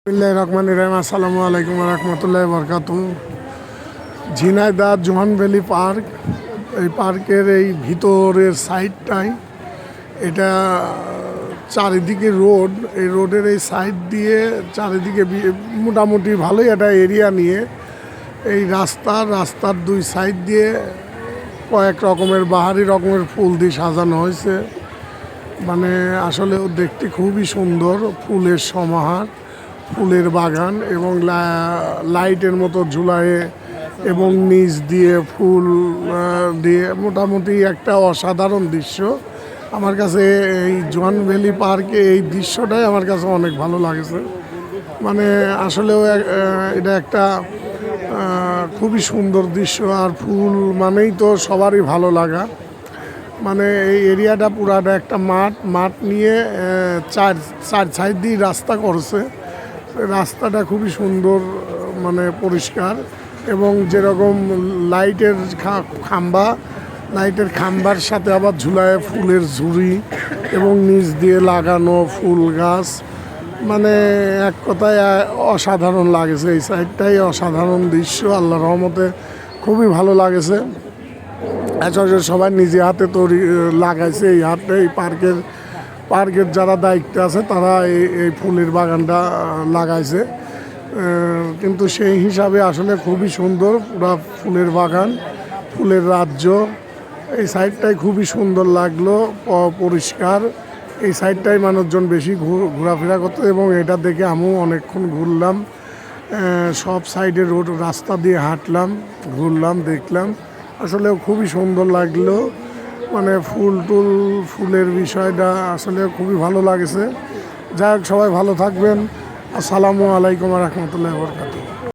আসসালামু আলাইকুম রহমতুল্লাহ বরকাত। ঝিনাইদহ জোহান ভ্যালি পার্ক, এই পার্কের এই ভিতরের সাইডটাই এটা চারিদিকে রোড। এই রোডের এই সাইড দিয়ে চারিদিকে মোটামুটি ভালোই একটা এরিয়া নিয়ে এই রাস্তার দুই সাইড দিয়ে কয়েক রকমের বাহারি রকমের ফুল দিয়ে সাজানো হয়েছে। মানে আসলেও দেখতে খুবই সুন্দর, ফুলের সমাহার, ফুলের বাগান এবং লাইটের মতো ঝুলায়ে এবং নিচ দিয়ে ফুল দিয়ে মোটামুটি একটা অসাধারণ দৃশ্য। আমার কাছে এই জোহান ভ্যালি পার্কে এই দৃশ্যটাই আমার কাছে অনেক ভালো লাগেছে। মানে আসলেও এটা একটা খুবই সুন্দর দৃশ্য। আর ফুল মানেই তো সবারই ভালো লাগা। মানে এই এরিয়াটা পুরাটা একটা মাঠ নিয়ে চার সাইড দিয়ে রাস্তা করছে। রাস্তাটা খুবই সুন্দর, মানে পরিষ্কার, এবং যেরকম লাইটের খাম্বার সাথে আবার ঝুলায় ফুলের ঝুড়ি এবং নিচ দিয়ে লাগানো ফুল গাছ। মানে এক কথায় অসাধারণ লাগেছে। এই সাইডটাই অসাধারণ দৃশ্য, আল্লাহর রহমতে খুবই ভালো লাগেছে। আসলে সবাই নিজে হাতে তৈরি লাগাইছে এই পার্কের যারা দায়িত্বে আছে তারা এই ফুলের বাগানটা লাগাইছে। কিন্তু সেই হিসাবে আসলে খুবই সুন্দর, পুরা ফুলের বাগান, ফুলের রাজ্য। এই সাইডটাই খুবই সুন্দর লাগলো, পরিষ্কার। এই সাইডটাই মানুষজন বেশি ঘোরাফেরা করতো এবং এটা দেখে আমিও অনেকক্ষণ ঘুরলাম। সব সাইডে রাস্তা দিয়ে হাঁটলাম, ঘুরলাম, দেখলাম। আসলে খুবই সুন্দর লাগলো। মানে ফুলের বিষয়টা আসলে খুবই ভালো লাগেছে। যাই হোক, সবাই ভালো থাকবেন। আসসালামু আলাইকুম রহমতুল্লাহ বরকাতুহু।